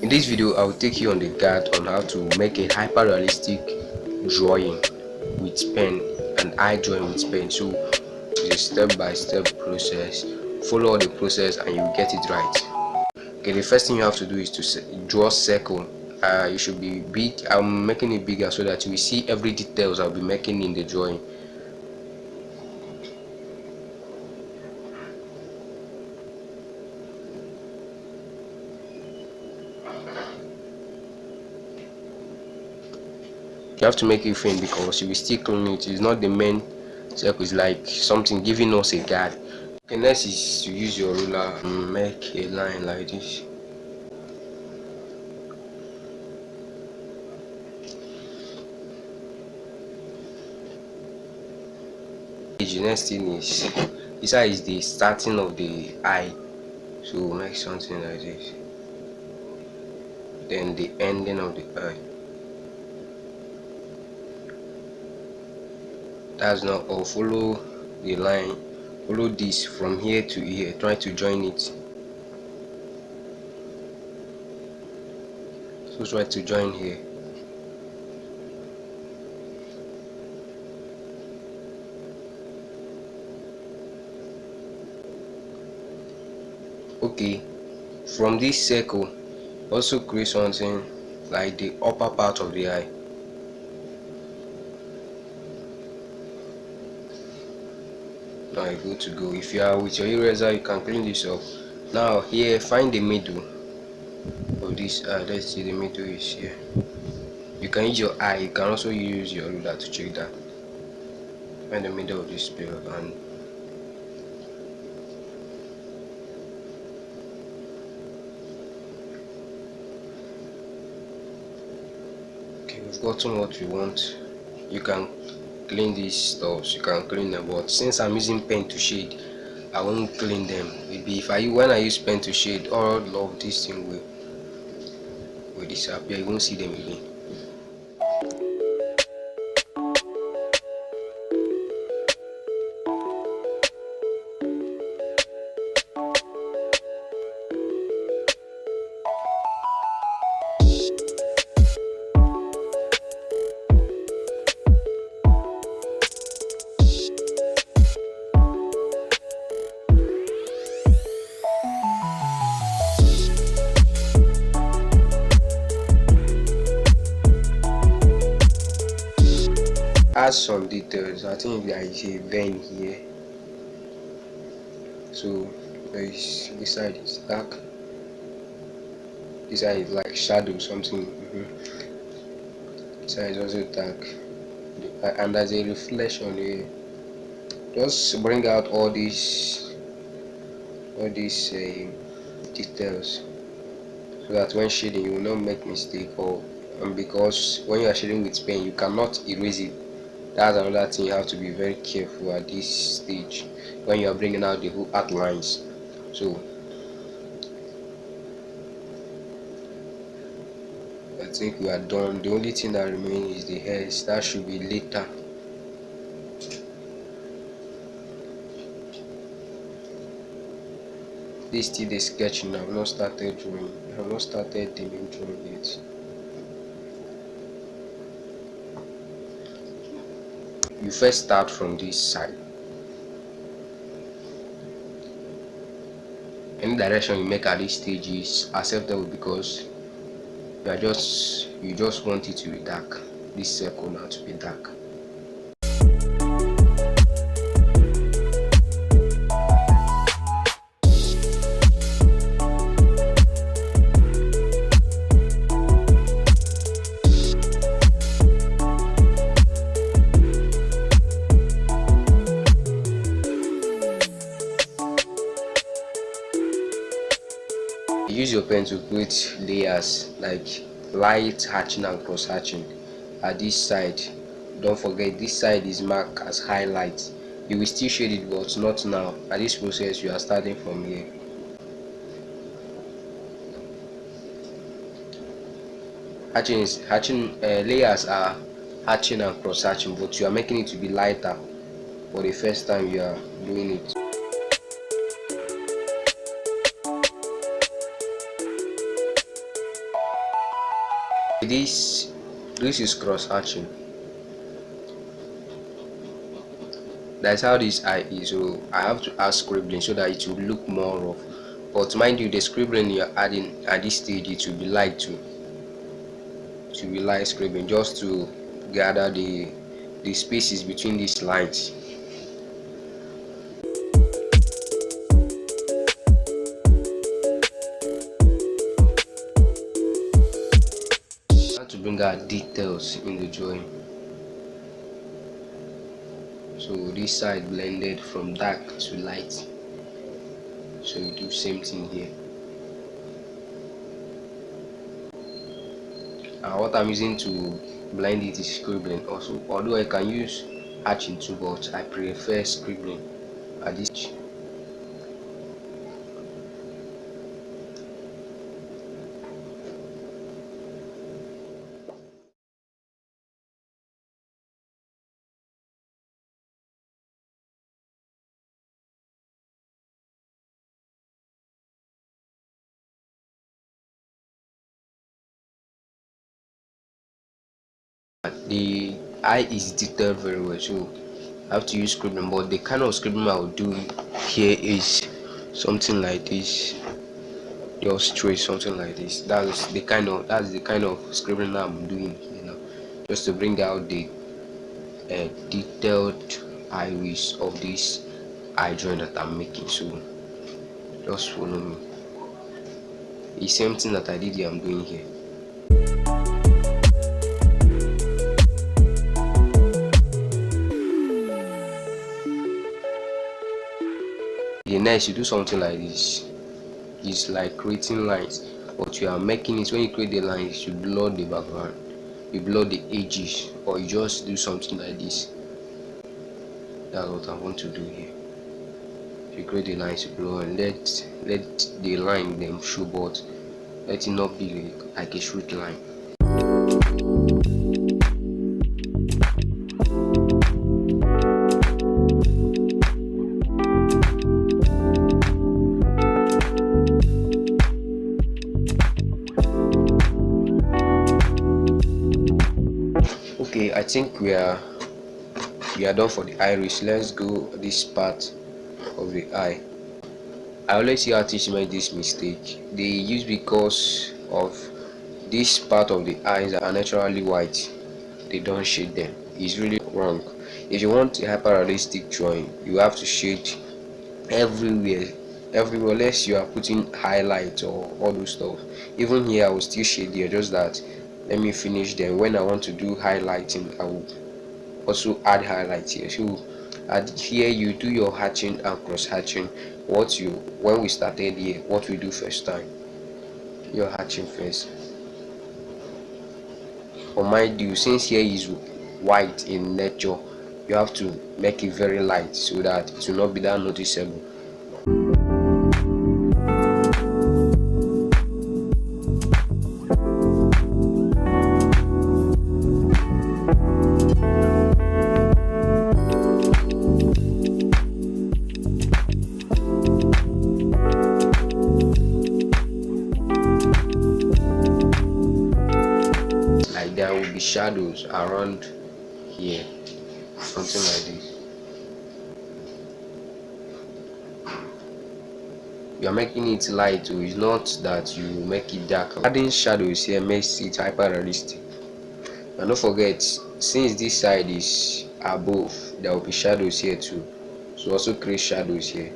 In this video, I will take you on the guide on how to make a hyper-realistic drawing with pen and eye drawing with pen. So it's a step-by-step process. Follow all the process and you will get it right. Okay, the first thing you have to do is to draw circle. You should be big. I'm making it bigger so that you will see every details I'll be making in the drawing. You have to make it thin because you will still clean it. It's not the main circle, it's like something giving us a guide. Okay, next is to use your ruler and make a line like this. The next thing is this eye is the starting of the eye, so make something like this, then the ending of the eye. That's not all. Follow the line, follow this from here to here, try to join it. So try to join here. Okay, from this circle also create something like the upper part of the eye. Now you're good to go. If you are with your eraser, you can clean this up. Now here, find the middle of this eye. Let's see, the middle is here. You can use your eye, you can also use your ruler to check that. Find the middle of this spell and okay, we've gotten what we want. You can clean these stuffs, you can clean them, but since I'm using pen to shade, I won't clean them. Maybe when I use pen to shade, all of this thing will disappear. You won't see them again. Add some details. I think there is a vein here, so this side is dark, this side is like shadow something. This side is also dark, and there's a reflection here. Just bring out all these details so that when shading you will not make mistake, or because when you are shading with pen you cannot erase it. That's another thing, you have to be very careful at this stage when you are bringing out the whole outlines. So I think we are done. The only thing that remains is the hairs. That should be later. This is still the sketching. I have not started drawing. I have not started the main drawing yet. You first start from this side. Any direction you make at this stage is acceptable because you just want it to be dark. This circle now to be dark. Use your pen to create layers like light hatching and cross hatching at this side. Don't forget, this side is marked as highlight. You will still shade it, but not now. At this process you are starting from here. Layers are hatching and cross hatching, but you are making it to be lighter for the first time you are doing it. This is cross hatching. That's how this eye is. So I have to add scribbling so that it will look more rough. But mind you, the scribbling you're adding at this stage, it will be light too. It will be light scribbling just to gather the spaces between these lines. I have to bring out details in the drawing. So this side blended from dark to light. So we do same thing here. And what I'm using to blend it is scribbling also. Although I can use hatching too, but I prefer scribbling at this. The eye is detailed very well, so I have to use scribbling. But the kind of scribbling I will do here is something like this. Just trace something like this. That's the kind of scribbling that I'm doing here now, just to bring out the detailed iris of this eye drawing that I'm making. So just follow me. The same thing that I did here, I'm doing here. The next, you do something like this. It's like creating lines, but you are making it, when you create the lines, you blur the background, you blur the edges, or you just do something like this. That's what I want to do here. You create the lines, you blur, and let the line them show, but let it not be like a straight line. Okay, I think we are done for the iris. Let's go this part of the eye. I always see artists make this mistake. They use, because of this part of the eyes are naturally white, they don't shade them. It's really wrong. If you want a hyper realistic drawing, you have to shade everywhere, unless you are putting highlight or all those stuff. Even here I will still shade here, just that let me finish them. When I want to do highlighting, I will also add highlight here. So here you do your hatching and cross hatching. When we started here, what we do first time, your hatching first. But mind you, since here is white in nature, you have to make it very light so that it will not be that noticeable. There will be shadows around here, something like this. You are making it light too. It's not that you make it dark. Adding shadows here makes it hyper realistic. And don't forget, since this side is above, there will be shadows here too, so also create shadows here.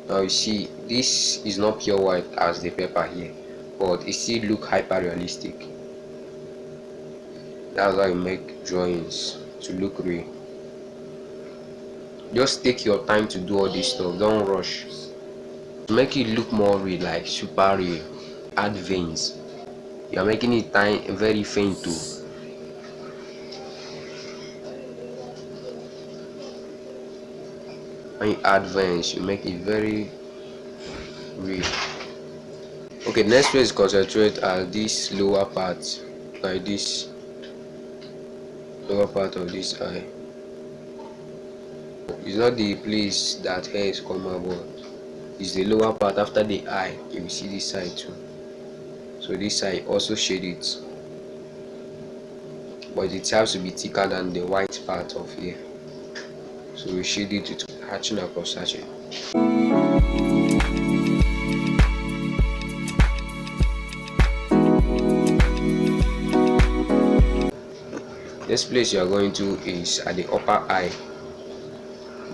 Now you see, this is not pure white as the paper here, but it still look hyper realistic. That's how you make drawings to look real. Just take your time to do all this stuff, don't rush. To make it look more real, like super real, add veins. You are making it very faint too. When you add veins, you make it very real. Okay, next way is concentrate at this lower part, like this lower part of this eye. It's not the place that hair is coming, but it's the lower part after the eye. You will see this side too. So this side also shade it. but it has to be thicker than the white part of here. So we shade it with hatching across hatching. This place you are going to is at the upper eye.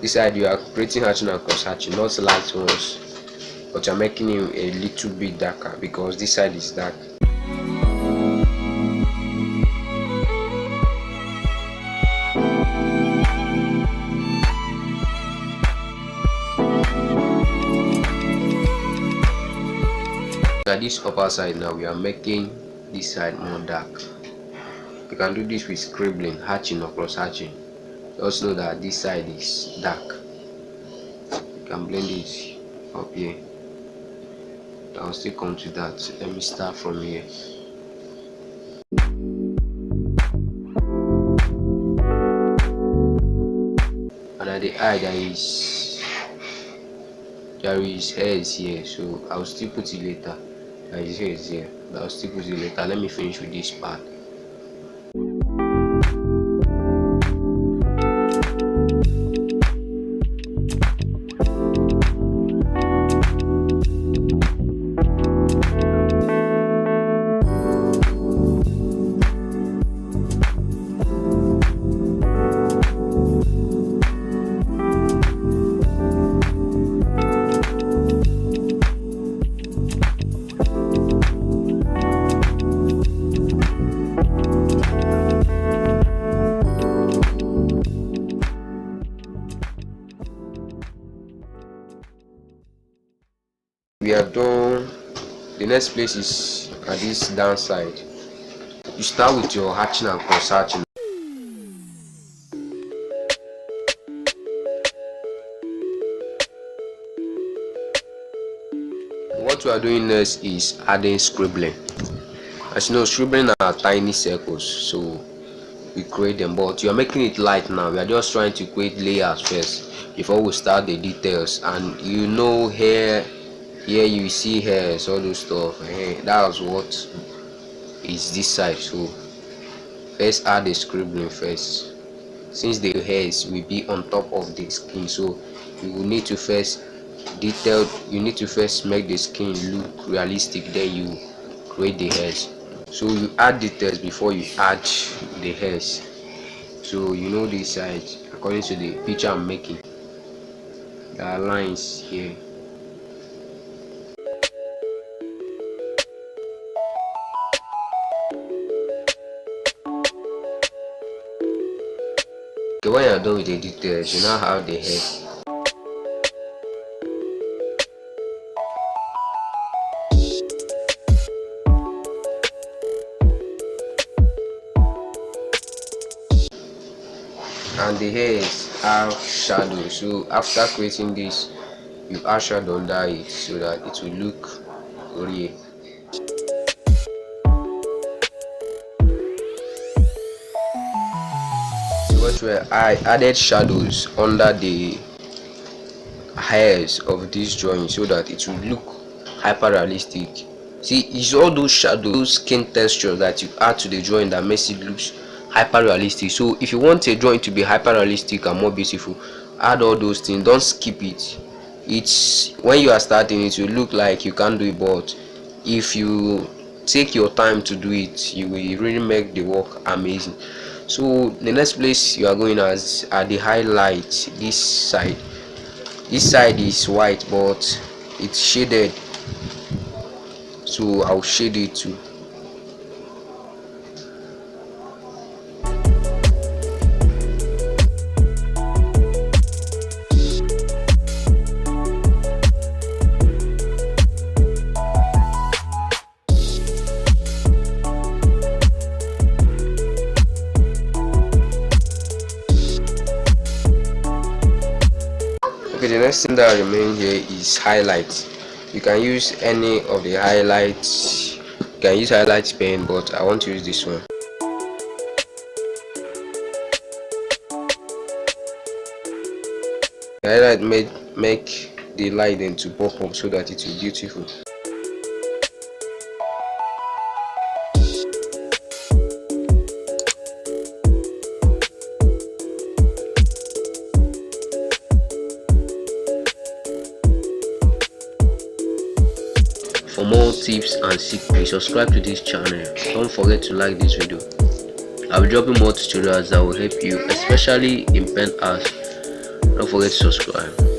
This side you are creating hatching across hatching, not light ones, but you're making it a little bit darker because this side is dark. At this upper side now, we are making this side more dark. You can do this with scribbling, hatching or cross hatching. Just know that this side is dark. You can blend it up here. I'll still come to that. Let me start from here. And at the eye there is hairs here, so I'll still put it later. There is hairs here, but I'll still put it later. Let me finish with this part. We are done. The next place is at this downside. You start with your hatching and cross hatching. What we are doing next is adding scribbling. As you know, scribbling are tiny circles, so we create them, but you are making it light now. We are just trying to create layers first before we start the details. And you know, here you see hairs, all those stuff. That's what is this side. So first add the scribbling first, since the hairs will be on top of the skin. So you will need to first you need to first make the skin look realistic, then you create the hairs. So you add details before you add the hairs. So you know this side, according to the picture I'm making, there are lines here. Okay, when you're done with the details, you now have the head. And the hairs have shadow. So after creating this, you add shadow under it so that it will look real. So what where I added shadows under the hairs of this drawing so that it will look hyper realistic. See, it's all those shadows, skin texture that you add to the drawing that makes it look hyper realistic. So if you want a drawing to be hyper realistic and more beautiful, add all those things. Don't skip it. It's when you are starting, it will look like you can't do it, but if you take your time to do it, you will really make the work amazing. So the next place you are going as at the highlight. This side is white, but it's shaded, so I'll shade it too. Okay, the next thing that remains here is highlights. You can use any of the highlights. You can use highlight pen, but I want to use this one. The highlight make the light into pop up so that it will be beautiful. For more tips and secrets, subscribe to this channel. Don't forget to like this video. I'll be dropping more tutorials that will help you, especially in pen art. Don't forget to subscribe.